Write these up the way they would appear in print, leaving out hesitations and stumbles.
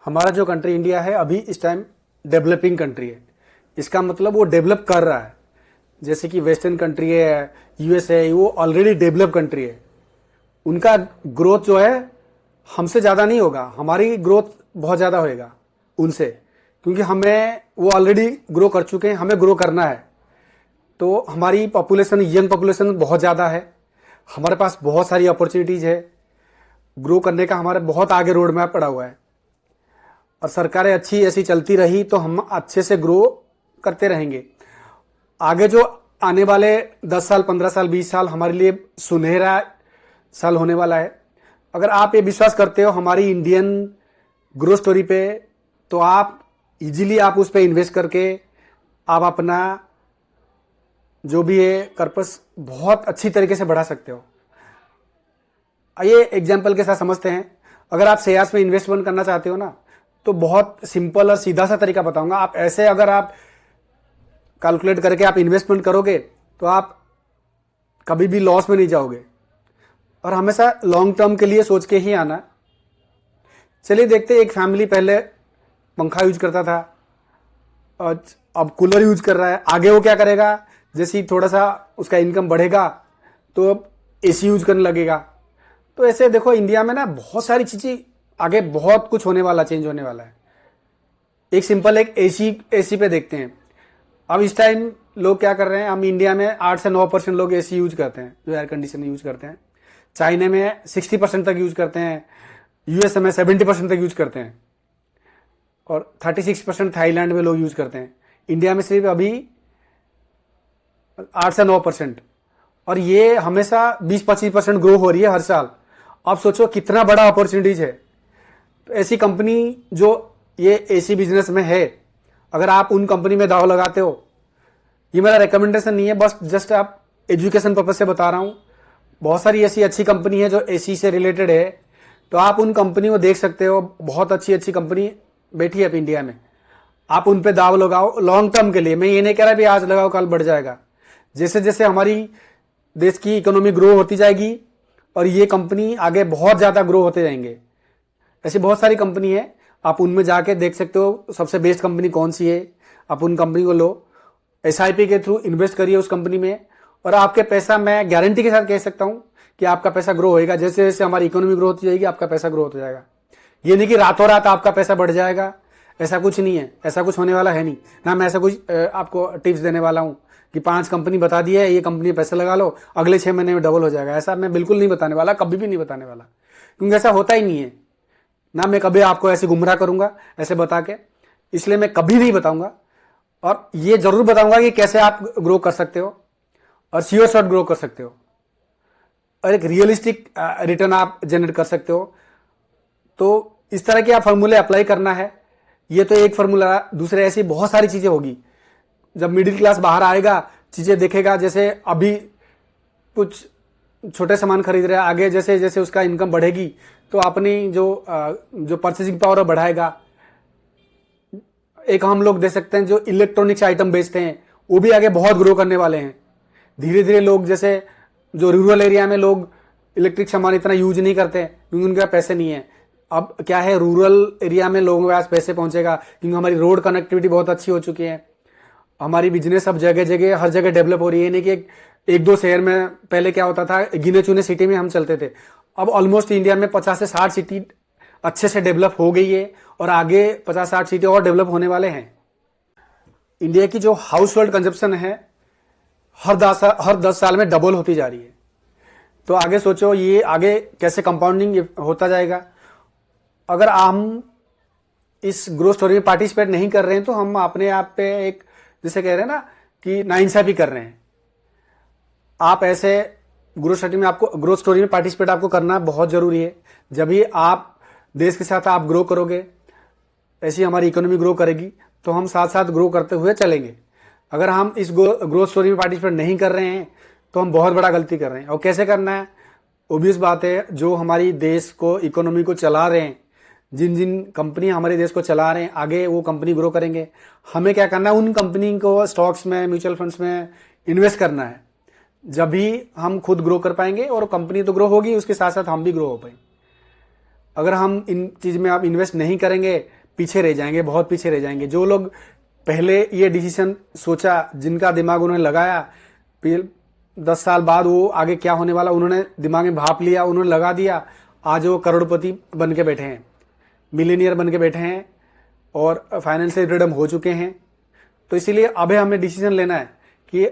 हमारा जो country India है अभी इस टाइम डेवलपिंग कंट्री है। इसका मतलब वो डेवलप कर रहा है। जैसे कि वेस्टर्न कंट्री है, यूएस है, वो ऑलरेडी डेवलप कंट्री है। उनका ग्रोथ जो है हमसे ज़्यादा नहीं होगा, हमारी ग्रोथ बहुत ज़्यादा होएगा उनसे, क्योंकि हमें वो ऑलरेडी ग्रो कर चुके हैं, हमें ग्रो करना है। तो हमारी पॉपुलेशन, यंग पॉपुलेशन बहुत ज़्यादा है, हमारे पास बहुत सारी अपॉर्चुनिटीज़ है, ग्रो करने का हमारे बहुत आगे रोड मैप पड़ा हुआ है। और सरकारें अच्छी ऐसी चलती रही तो हम अच्छे से ग्रो करते रहेंगे। आगे जो आने वाले 10 साल, 15 साल, 20 साल हमारे लिए सुनहरा साल होने वाला है। अगर आप ये विश्वास करते हो हमारी इंडियन ग्रो स्टोरी पे, तो आप इजीली आप उस पर इन्वेस्ट करके आप अपना जो भी है पर्पस बहुत अच्छी तरीके से बढ़ा सकते हो। आइए एग्जाम्पल के साथ समझते हैं। अगर आप शेयर्स में इन्वेस्टमेंट करना चाहते हो ना, तो बहुत सिंपल और सीधा सा तरीका बताऊंगा। आप ऐसे अगर आप कैलकुलेट करके आप इन्वेस्टमेंट करोगे तो आप कभी भी लॉस में नहीं जाओगे, और हमेशा लॉन्ग टर्म के लिए सोच के ही आना। चलिए देखते, एक फैमिली पहले पंखा यूज करता था और अब कूलर यूज कर रहा है। आगे वो क्या करेगा, जैसे ही थोड़ा सा उसका इनकम बढ़ेगा तो अब एसी यूज करने लगेगा। तो ऐसे देखो इंडिया में ना बहुत सारी चीजें आगे बहुत कुछ होने वाला, चेंज होने वाला है। एक सिंपल एक एसी पे देखते हैं। अब इस टाइम लोग क्या कर रहे हैं, हम इंडिया में 8 से 9% लोग एसी यूज करते हैं, जो एयर कंडीशनर यूज करते हैं। चाइना में 60% तक यूज करते हैं, यूएस में 70% तक यूज करते हैं, और 36% थाईलैंड में लोग यूज करते हैं। इंडिया में सिर्फ अभी 8 से 9%, और ये हमेशा 20-25% ग्रो हो रही है हर साल। आप सोचो कितना बड़ा अपॉर्चुनिटीज है। तो ऐसी कंपनी जो ये एसी बिजनेस में है, अगर आप उन कंपनी में दाव लगाते हो, ये मेरा रिकमेंडेशन नहीं है, बस जस्ट आप एजुकेशन पर्पज से बता रहा हूं। बहुत सारी ऐसी अच्छी कंपनी है जो एसी से रिलेटेड है, तो आप उन कंपनी को देख सकते हो। बहुत अच्छी अच्छी कंपनी बैठी है अब इंडिया में, आप उन पे दाव लगाओ लॉन्ग टर्म के लिए। मैं ये नहीं कह रहा भी आज लगाओ कल बढ़ जाएगा। जैसे जैसे हमारी देश की इकोनॉमी ग्रो होती जाएगी और ये कंपनी आगे बहुत ज्यादा ग्रो होते जाएंगे। ऐसी बहुत सारी कंपनी है, आप उनमें जाके देख सकते हो सबसे बेस्ट कंपनी कौन सी है। आप उन कंपनी को लो, एसआईपी के थ्रू इन्वेस्ट करिए उस कंपनी में, और आपके पैसा, मैं गारंटी के साथ कह सकता हूं कि आपका पैसा ग्रो होएगा। जैसे जैसे हमारी इकोनॉमी ग्रो होती जाएगी आपका पैसा ग्रो होता जाएगा। ये नहीं कि रातों रात आपका पैसा बढ़ जाएगा, ऐसा कुछ नहीं है, ऐसा कुछ होने वाला है नहीं ना। मैं ऐसा कुछ आपको टिप्स देने वाला हूं कि 5 कंपनी बता दी है, ये कंपनी में पैसा लगा लो अगले 6 महीने में डबल हो जाएगा। ऐसा मैं बिल्कुल नहीं बताने वाला, कभी भी नहीं बताने वाला, क्योंकि ऐसा होता ही नहीं है ना। मैं कभी आपको ऐसे गुमराह करूंगा ऐसे बता के, इसलिए मैं कभी नहीं बताऊंगा। और ये जरूर बताऊंगा कि कैसे आप ग्रो कर सकते हो और श्योर शॉट ग्रो कर सकते हो, और एक रियलिस्टिक रिटर्न आप जनरेट कर सकते हो। तो इस तरह के आप फॉर्मूले अप्लाई करना है। ये तो एक फॉर्मूला, दूसरे ऐसी बहुत सारी चीजें होगी। जब मिडिल क्लास बाहर आएगा, चीजें देखेगा, जैसे अभी कुछ छोटे सामान खरीद रहे हैं, आगे जैसे जैसे उसका इनकम बढ़ेगी तो अपनी जो परचेसिंग पावर बढ़ाएगा। एक हम लोग देख सकते हैं जो इलेक्ट्रॉनिक्स आइटम बेचते हैं, वो भी आगे बहुत ग्रो करने वाले हैं। धीरे धीरे लोग, जैसे जो रूरल एरिया में लोग इलेक्ट्रिक सामान इतना यूज नहीं करते क्योंकि उनके पास पैसे नहीं है। अब क्या है, रूरल एरिया में लोगों के पास पैसे पहुंचेगा क्योंकि हमारी रोड कनेक्टिविटी बहुत अच्छी हो चुकी है। हमारी बिजनेस अब जगह जगह हर जगह डेवलप हो रही है। नहीं कि एक दो शहर में पहले क्या होता था, गिने चुने सिटी में हम चलते थे। अब ऑलमोस्ट इंडिया में 50 से 60 सिटी अच्छे से डेवलप हो गई है, और आगे 50-60 सिटी और डेवलप होने वाले हैं। इंडिया की जो हाउस होल्ड कंजप्शन है हर 10 साल में डबल होती जा रही है। तो आगे सोचो ये आगे कैसे कंपाउंडिंग होता जाएगा। अगर हम इस ग्रोथ स्टोरी में पार्टिसिपेट नहीं कर रहे हैं तो हम अपने आप पे एक, जैसे कह रहे हैं ना कि नाइंसाफी कर रहे हैं। आप ऐसे ग्रोथ स्टोरी में पार्टिसिपेट आपको करना बहुत जरूरी है। जब भी आप देश के साथ आप ग्रो करोगे, ऐसी हमारी इकोनॉमी ग्रो करेगी, तो हम साथ साथ ग्रो करते हुए चलेंगे। अगर हम इस ग्रोथ स्टोरी में पार्टिसिपेट नहीं कर रहे हैं तो हम बहुत बड़ा गलती कर रहे हैं। और कैसे करना है, ओबियस बात है, जो हमारी देश को इकोनॉमी को चला रहे हैं, जिन जिन कंपनी हमारे देश को चला रहे हैं, आगे वो कंपनी ग्रो करेंगे। हमें क्या करना है, उन कंपनी को स्टॉक्स में, म्यूचुअल फंड्स में इन्वेस्ट करना है। जब भी हम खुद ग्रो कर पाएंगे, और कंपनी तो ग्रो होगी, उसके साथ साथ हम भी ग्रो हो पाएंगे। अगर हम इन चीज में आप इन्वेस्ट नहीं करेंगे पीछे रह जाएंगे, बहुत पीछे रह जाएंगे। जो लोग पहले ये डिसीजन सोचा, जिनका दिमाग उन्होंने लगाया, फिर 10 साल बाद वो आगे क्या होने वाला उन्होंने दिमाग में भाप लिया, उन्होंने लगा दिया, आज वो करोड़पति बन के बैठे हैं, मिलीनियर बन के बैठे हैं और फाइनेंशियल फ्रीडम हो चुके हैं। तो इसीलिए अभी हमें डिसीजन लेना है कि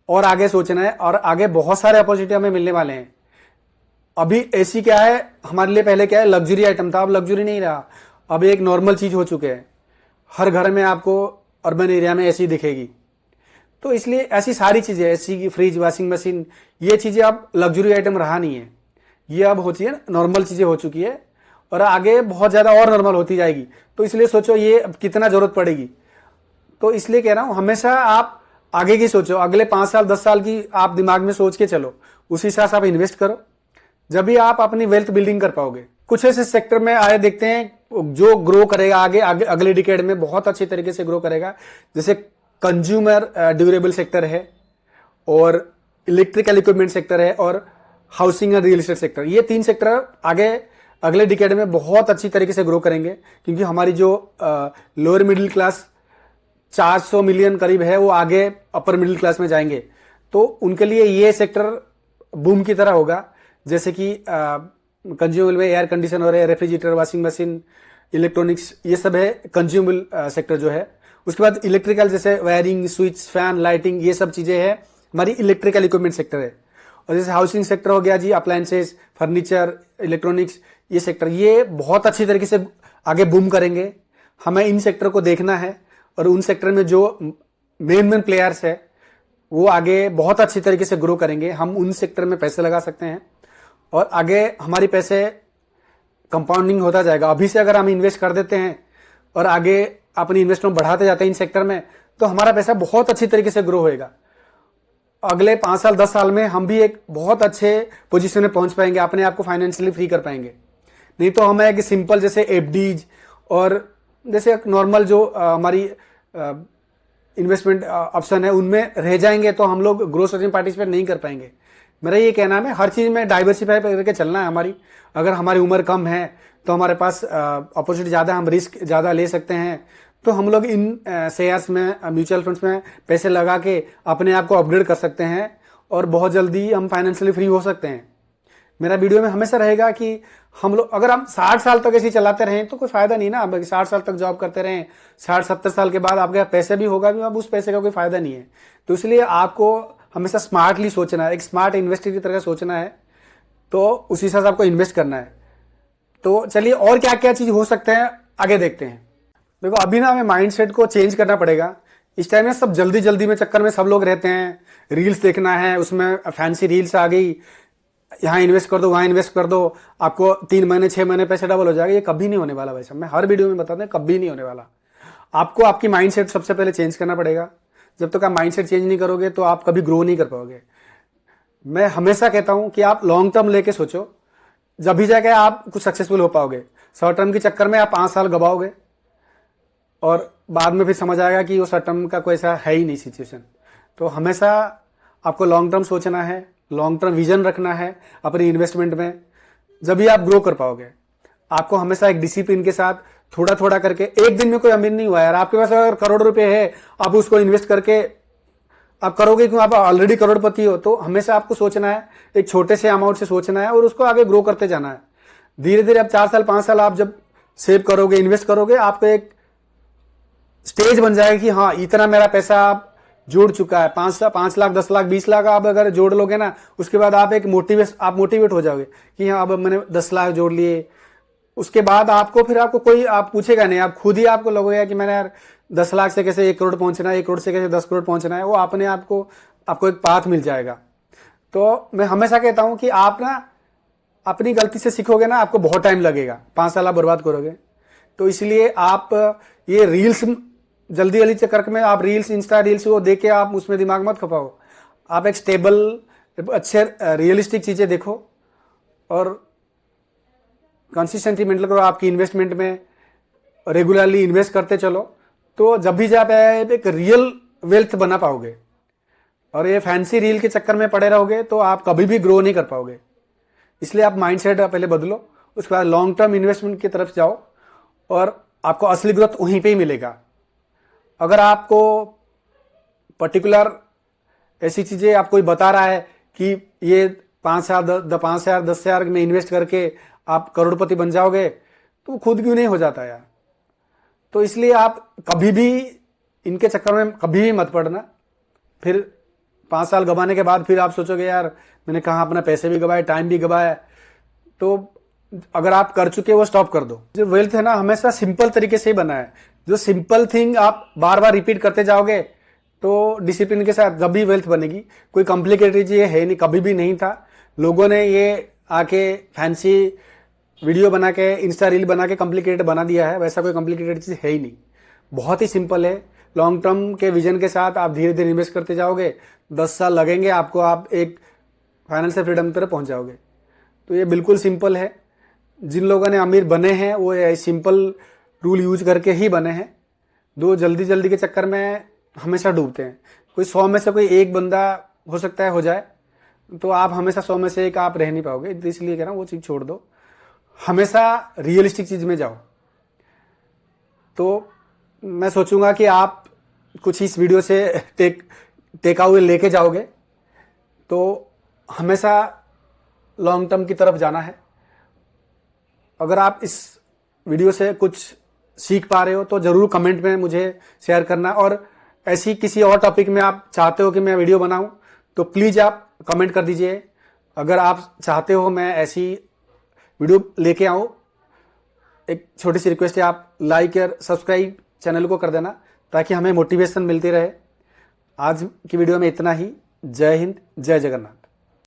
और आगे सोचना है, और आगे बहुत सारे अपॉर्चुनिटी हमें मिलने वाले हैं। अभी एसी क्या है हमारे लिए, पहले क्या है लग्जरी आइटम था, अब लग्जरी नहीं रहा, अब एक नॉर्मल चीज हो चुके हैं। हर घर में आपको अर्बन एरिया में एसी दिखेगी। तो इसलिए ऐसी सारी चीजें, एसी की, फ्रिज, वॉशिंग मशीन, ये चीजें अब लग्जरी आइटम रहा नहीं है, ये अब होती है नॉर्मल चीजें हो चुकी है, और आगे बहुत ज्यादा और नॉर्मल होती जाएगी। तो इसलिए सोचो ये अब कितना जरूरत पड़ेगी। तो इसलिए कह रहा हूं हमेशा आप आगे की सोचो, अगले 5 साल 10 साल की आप दिमाग में सोच के चलो, उसी हिसाब से आप इन्वेस्ट करो, जब भी आप अपनी वेल्थ बिल्डिंग कर पाओगे। कुछ ऐसे सेक्टर में आए देखते हैं जो ग्रो करेगा आगे अगले डिकेड में बहुत अच्छे तरीके से ग्रो करेगा, जैसे कंज्यूमर ड्यूरेबल सेक्टर है, और इलेक्ट्रिकल इक्विपमेंट सेक्टर है, और housing and real estate sector. ये 3 सेक्टर आगे अगले डिकेड में बहुत अच्छी तरीके से ग्रो करेंगे, क्योंकि हमारी जो लोअर मिडिल क्लास 400 मिलियन करीब है, वो आगे अपर मिडिल क्लास में जाएंगे। तो उनके लिए ये सेक्टर बूम की तरह होगा, जैसे कि कंज्यूमेबल में एयर कंडीशनर है, रेफ्रिजरेटर, वॉशिंग मशीन, इलेक्ट्रॉनिक्स, ये सब है कंज्यूमेबल सेक्टर जो है। उसके बाद इलेक्ट्रिकल, जैसे वायरिंग, स्विच, फैन, लाइटिंग, ये सब चीजें हैं, हमारी इलेक्ट्रिकल इक्विपमेंट सेक्टर है। और जैसे हाउसिंग सेक्टर हो गया जी, अप्लायंसेस, फर्नीचर, इलेक्ट्रॉनिक्स, ये सेक्टर, ये बहुत अच्छी तरीके से आगे बूम करेंगे। हमें इन सेक्टर को देखना है, और उन सेक्टर में जो मेन प्लेयर्स है वो आगे बहुत अच्छी तरीके से ग्रो करेंगे। हम उन सेक्टर में पैसे लगा सकते हैं, और आगे हमारी पैसे कंपाउंडिंग होता जाएगा। अभी से अगर हम इन्वेस्ट कर देते हैं और आगे अपनी इन्वेस्टमेंट बढ़ाते जाते हैं इन सेक्टर में, तो हमारा पैसा बहुत अच्छी तरीके से ग्रो होएगा। अगले 5 साल 10 साल में हम भी एक बहुत अच्छे पोजीशन में पहुंच पाएंगे, अपने आप को फाइनेंशियली फ्री कर पाएंगे। नहीं तो हमें एक सिंपल जैसे एफडीज और जैसे नॉर्मल जो हमारी इन्वेस्टमेंट ऑप्शन है उनमें रह जाएंगे, तो हम लोग ग्रोथ में पार्टिसिपेट नहीं कर पाएंगे। मेरा ये कहना है हर चीज में डाइवर्सिफाई करके चलना है हमारी। अगर हमारी उम्र कम है तो हमारे पास अपॉर्चुनिटी ज्यादा, हम रिस्क ज्यादा ले सकते हैं, तो हम लोग इन शेयर्स में, म्यूचुअल फंड्स में पैसे लगा के अपने आप को अपग्रेड कर सकते हैं, और बहुत जल्दी हम फाइनेंशियली फ्री हो सकते हैं। मेरा वीडियो में हमेशा रहेगा कि हम लोग अगर हम 60 साल तक ऐसे चलाते रहें तो कोई फायदा नहीं ना। 60 साल तक जॉब करते रहें, 60-70 साल के बाद आपके पैसे भी होगा भी, अब उस पैसे का कोई फायदा नहीं है। तो इसलिए आपको हमेशा स्मार्टली सोचना है, एक स्मार्ट इन्वेस्टर की तरह सोचना है, तो उसी हिसाब से आपको इन्वेस्ट करना है। तो चलिए और क्या क्या चीज हो सकते हैं आगे देखते हैं। देखो अभी ना हमें माइंडसेट को चेंज करना पड़ेगा। इस टाइम में सब जल्दी जल्दी में चक्कर में सब लोग रहते हैं, रील्स देखना है, उसमें फैंसी रील्स आ गई, यहाँ इन्वेस्ट कर दो, वहां इन्वेस्ट कर दो, आपको 3 महीने 6 महीने पैसे डबल हो जाएगा। ये कभी नहीं होने वाला भाई साहब, मैं हर वीडियो में बताता हूँ कभी नहीं होने वाला। आपको आपकी माइंडसेट सबसे पहले चेंज करना पड़ेगा। जब तक आप माइंडसेट चेंज नहीं करोगे तो आप कभी ग्रो नहीं कर पाओगे। मैं हमेशा कहता हूं कि आप लॉन्ग टर्म लेके सोचो, जब भी जाके आप कुछ सक्सेसफुल हो पाओगे। शॉर्ट टर्म के चक्कर में आप 5 साल गवाओगे और बाद में फिर समझ आएगा कि वो शॉर्ट टर्म का कोई ऐसा है ही नहीं सिचुएशन। तो हमेशा आपको लॉन्ग टर्म सोचना है, लॉन्ग टर्म विजन रखना है अपनी इन्वेस्टमेंट में, जब भी आप ग्रो कर पाओगे। आपको हमेशा एक डिसिप्लिन के साथ थोड़ा थोड़ा करके, एक दिन में कोई अमीर नहीं हुआ यार। आपके पास अगर करोड़ रुपए है, आप उसको इन्वेस्ट करके आप करोगे क्यों, आप ऑलरेडी करोड़पति हो। तो हमेशा आपको सोचना है, एक छोटे से अमाउंट से सोचना है और उसको आगे ग्रो करते जाना है। धीरे धीरे अब 4 साल 5 साल आप जब सेव करोगे, इन्वेस्ट करोगे, आपको एक स्टेज बन जाएगा कि हाँ इतना मेरा पैसा आप जोड़ चुका है। 5 लाख 10 लाख 20 लाख आप अगर जोड़ लोगे ना, उसके बाद आप एक मोटिवेट हो जाओगे कि हाँ अब मैंने 10 लाख जोड़ लिए। उसके बाद आपको फिर आपको कोई आप पूछेगा नहीं, आप खुद ही आपको लगेगा कि मैंने यार 10 लाख से कैसे 1 करोड़ पहुंचना है, 1 करोड़ से कैसे 10 करोड़ पहुंचना है। वो अपने आपको एक पाथ मिल जाएगा। तो मैं हमेशा कहता हूं कि आप ना अपनी गलती से सीखोगे ना, आपको बहुत टाइम लगेगा, 5 साल आप बर्बाद करोगे। तो इसलिए आप ये रील्स जल्दी जल्दी चक्कर में आप रील्स, इंस्टा रील्स वो देख के आप उसमें दिमाग मत खपाओ। आप एक स्टेबल, अच्छे रियलिस्टिक चीजें देखो और कंसिस्टेंसी मेंटेन करो आपकी इन्वेस्टमेंट में, रेगुलरली इन्वेस्ट करते चलो। तो जब भी आप एक रियल वेल्थ बना पाओगे। और ये फैंसी रील के चक्कर में पड़े रहोगे तो आप कभी भी ग्रो नहीं कर पाओगे। इसलिए आप माइंडसेट पहले बदलो, उसके बाद लॉन्ग टर्म इन्वेस्टमेंट की तरफ जाओ और आपको असली ग्रोथ वहीं पे ही मिलेगा। अगर आपको पर्टिकुलर ऐसी चीजें आप कोई बता रहा है कि ये 5,000 10,000 में इन्वेस्ट करके आप करोड़पति बन जाओगे, तो खुद क्यों नहीं हो जाता यार। तो इसलिए आप कभी भी इनके चक्कर में कभी भी मत पड़ना। फिर 5 साल गंवाने के बाद फिर आप सोचोगे यार मैंने कहाँ अपना पैसे भी गंवाए, टाइम भी गंवाया। तो अगर आप कर चुके वो स्टॉप कर दो। जो वेल्थ है ना हमेशा सिंपल तरीके से ही बना है। जो सिंपल थिंग आप बार बार रिपीट करते जाओगे तो डिसिप्लिन के साथ जब भी वेल्थ बनेगी। कोई कॉम्प्लिकेटेड चीज है नहीं, कभी भी नहीं था। लोगों ने ये आके फैंसी वीडियो बना के इंस्टा रील बना के कॉम्प्लिकेटेड बना दिया है। वैसा कोई कॉम्प्लिकेटेड चीज है ही नहीं, बहुत ही सिंपल है। लॉन्ग टर्म के विजन के साथ आप धीरे धीरे इन्वेस्ट करते जाओगे, 10 साल लगेंगे आपको, आप एक फाइनेंशियल फ्रीडम की तरफ पहुंच जाओगे। तो ये बिल्कुल सिंपल है। जिन लोगों ने अमीर बने हैं वो सिंपल रूल यूज करके ही बने हैं। दो जल्दी जल्दी के चक्कर में हमेशा डूबते हैं। कोई 100 में से कोई एक बंदा हो सकता है हो जाए, तो आप हमेशा 100 में से एक आप रह नहीं पाओगे। इसलिए कह रहा हूं वो चीज छोड़ दो, हमेशा रियलिस्टिक चीज में जाओ। तो मैं सोचूंगा कि आप कुछ इस वीडियो से टेक अवे लेके जाओगे। तो हमेशा लॉन्ग टर्म की तरफ जाना है। अगर आप इस वीडियो से कुछ सीख पा रहे हो तो जरूर कमेंट में मुझे शेयर करना। और ऐसी किसी और टॉपिक में आप चाहते हो कि मैं वीडियो बनाऊं तो प्लीज आप कमेंट कर दीजिए। अगर आप चाहते हो मैं ऐसी वीडियो लेके आऊं, एक छोटी सी रिक्वेस्ट है, आप लाइक और सब्सक्राइब चैनल को कर देना ताकि हमें मोटिवेशन मिलती रहे। आज की वीडियो में इतना ही। जय हिंद, जय जगन्नाथ।